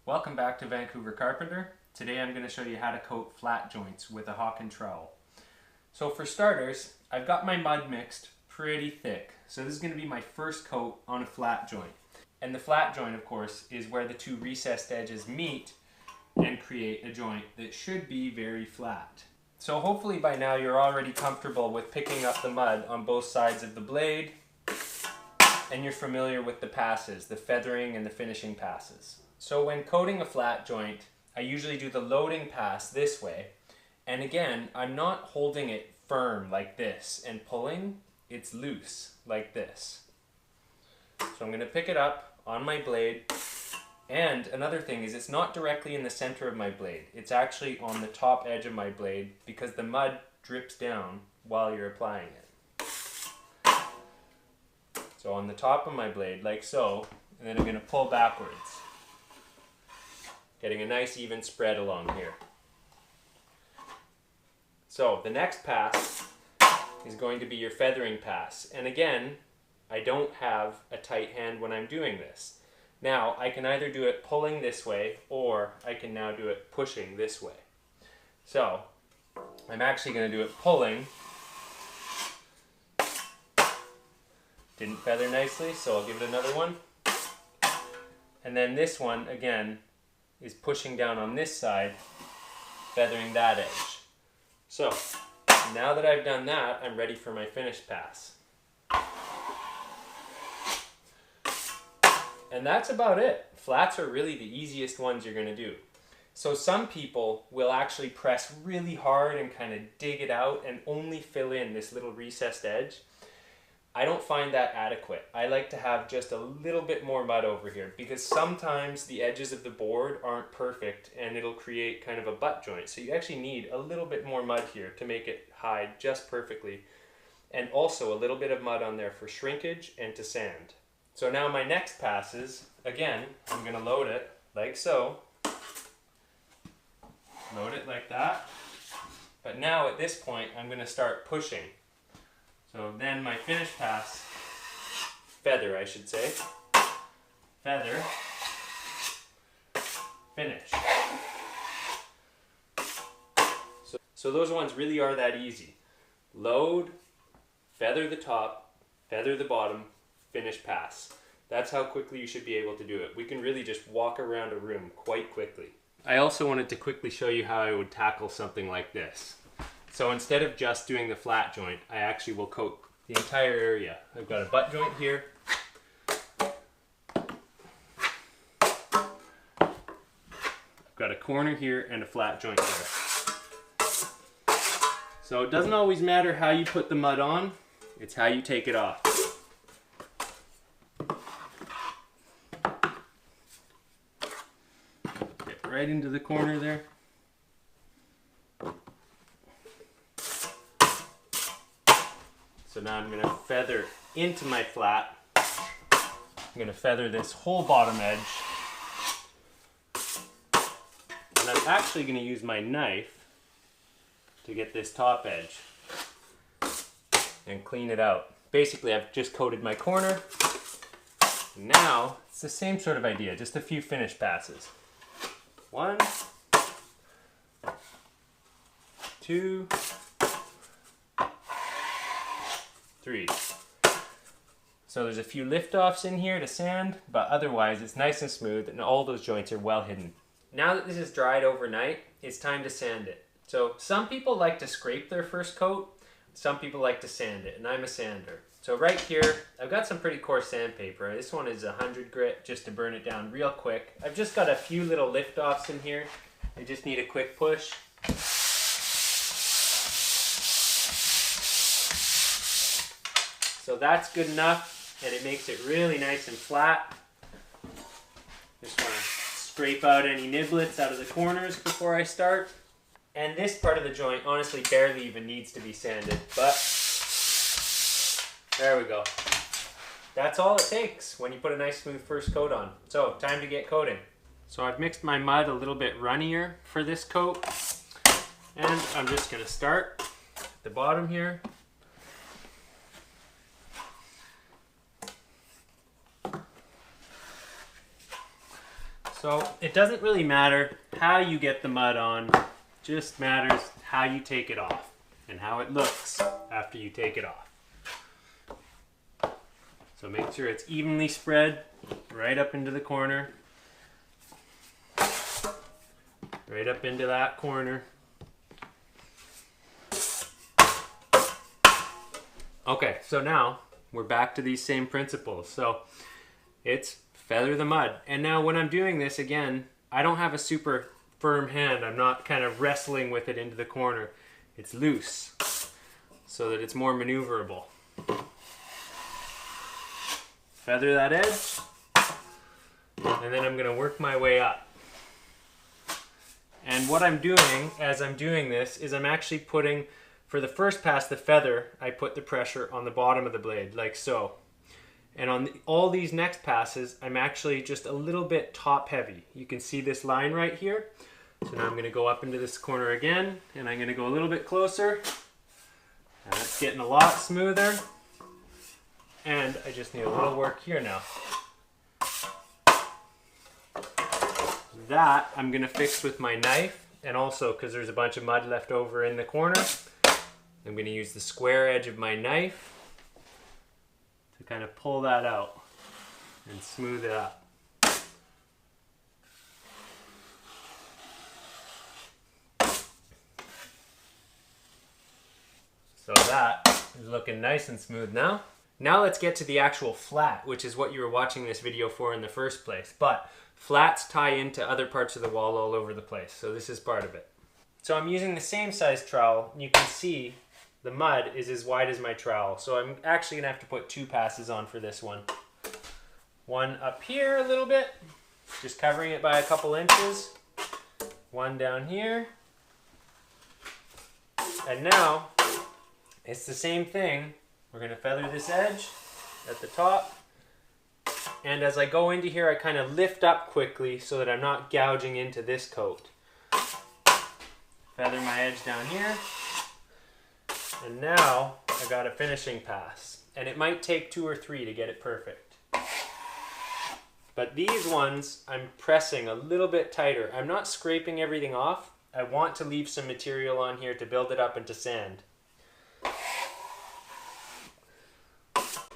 Welcome back to Vancouver Carpenter. Today I'm going to show you how to coat flat joints with a Hawk and Trowel. So for starters, I've got my mud mixed pretty thick. So this is going to be my first coat on a flat joint. And the flat joint, of course, is where the two recessed edges meet and create a joint that should be very flat. So hopefully by now you're already comfortable with picking up the mud on both sides of the blade, and you're familiar with the passes, the feathering and the finishing passes. So when coating a flat joint, I usually do the loading pass this way. And again, I'm not holding it firm like this and pulling, it's loose like this. So I'm going to pick it up on my blade. And another thing is it's not directly in the center of my blade. It's actually on the top edge of my blade because the mud drips down while you're applying it. So on the top of my blade, like so, and then I'm going to pull backwards, getting a nice even spread along here. So the next pass is going to be your feathering pass. And again, I don't have a tight hand when I'm doing this. Now, I can either do it pulling this way, or I can now do it pushing this way. So, I'm actually going to do it pulling. Didn't feather nicely, so I'll give it another one. And then this one, again, is pushing down on this side, feathering that edge. So, now that I've done that, I'm ready for my finished pass. And that's about it. Flats are really the easiest ones you're going to do. So some people will actually press really hard and kind of dig it out and only fill in this little recessed edge. I don't find that adequate. I like to have just a little bit more mud over here because sometimes the edges of the board aren't perfect and it'll create kind of a butt joint. So you actually need a little bit more mud here to make it hide just perfectly. And also a little bit of mud on there for shrinkage and to sand. So now my next pass is, again, I'm going to load it like so. Load it like that. But now at this point, I'm going to start pushing. So then my finish pass, feather I should say, feather, finish. So those ones really are that easy. Load, feather the top, feather the bottom, finish pass. That's how quickly you should be able to do it. We can really just walk around a room quite quickly. I also wanted to quickly show you how I would tackle something like this. So instead of just doing the flat joint, I actually will coat the entire area. I've got a butt joint here. I've got a corner here and a flat joint there. So it doesn't always matter how you put the mud on, it's how you take it off. Get right into the corner there. So now I'm going to feather into my flat. I'm going to feather this whole bottom edge. And I'm actually going to use my knife to get this top edge and clean it out. Basically, I've just coated my corner. Now, it's the same sort of idea, just a few finish passes. 1, 2, 3. So there's a few lift-offs in here to sand, but otherwise it's nice and smooth and all those joints are well hidden. Now that this is dried overnight, it's time to sand it. So some people like to scrape their first coat, some people like to sand it, and I'm a sander. So right here, I've got some pretty coarse sandpaper. This one is 100 grit just to burn it down real quick. I've just got a few little lift-offs in here. I just need a quick push. So that's good enough, and it makes it really nice and flat. Just want to scrape out any niblets out of the corners before I start. And this part of the joint honestly barely even needs to be sanded, but there we go. That's all it takes when you put a nice smooth first coat on. So time to get coating. So I've mixed my mud a little bit runnier for this coat, and I'm just going to start at the bottom here. So it doesn't really matter how you get the mud on, just matters how you take it off and how it looks after you take it off. So make sure it's evenly spread right up into the corner, right up into that corner. Okay, so now we're back to these same principles. So it's feather the mud. And now when I'm doing this, again, I don't have a super firm hand. I'm not kind of wrestling with it into the corner. It's loose so that it's more maneuverable. Feather that edge, and then I'm going to work my way up. And what I'm doing as I'm doing this is I'm actually putting, for the first pass, the feather, I put the pressure on the bottom of the blade, like so. And on all these next passes, I'm actually just a little bit top heavy. You can see this line right here. So now I'm going to go up into this corner again, and I'm going to go a little bit closer. And that's getting a lot smoother. And I just need a little work here now. That I'm going to fix with my knife, and also because there's a bunch of mud left over in the corner, I'm going to use the square edge of my knife to kind of pull that out and smooth it up. So that is looking nice and smooth now. Now let's get to the actual flat, which is what you were watching this video for in the first place. But flats tie into other parts of the wall all over the place, so this is part of it. So I'm using the same size trowel, and you can see the mud is as wide as my trowel. So I'm actually gonna have to put 2 passes on for this one. One up here a little bit, just covering it by a couple inches. One down here. And now, it's the same thing. We're going to feather this edge at the top. And as I go into here, I kind of lift up quickly so that I'm not gouging into this coat. Feather my edge down here. And now I got a finishing pass. And it might take 2 or 3 to get it perfect. But these ones, I'm pressing a little bit tighter. I'm not scraping everything off. I want to leave some material on here to build it up into sand.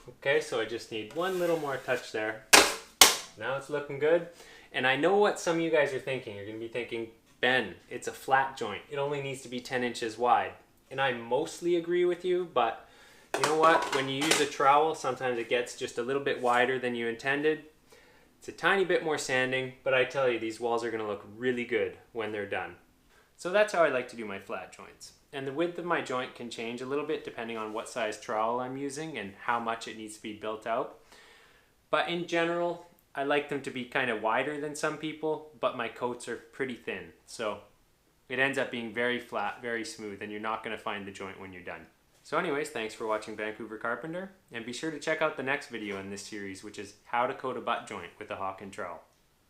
Okay, so I just need one little more touch there. Now it's looking good. And I know what some of you guys are thinking. You're going to be thinking, Ben, it's a flat joint. It only needs to be 10 inches wide. And I mostly agree with you, but you know what? When you use a trowel, sometimes it gets just a little bit wider than you intended. It's a tiny bit more sanding, but I tell you, these walls are going to look really good when they're done. So that's how I like to do my flat joints. And the width of my joint can change a little bit depending on what size trowel I'm using and how much it needs to be built out. But in general, I like them to be kind of wider than some people, but my coats are pretty thin. So it ends up being very flat, very smooth, and you're not going to find the joint when you're done. So anyways, thanks for watching Vancouver Carpenter, and be sure to check out the next video in this series, which is how to coat a butt joint with a Hawk and Trowel.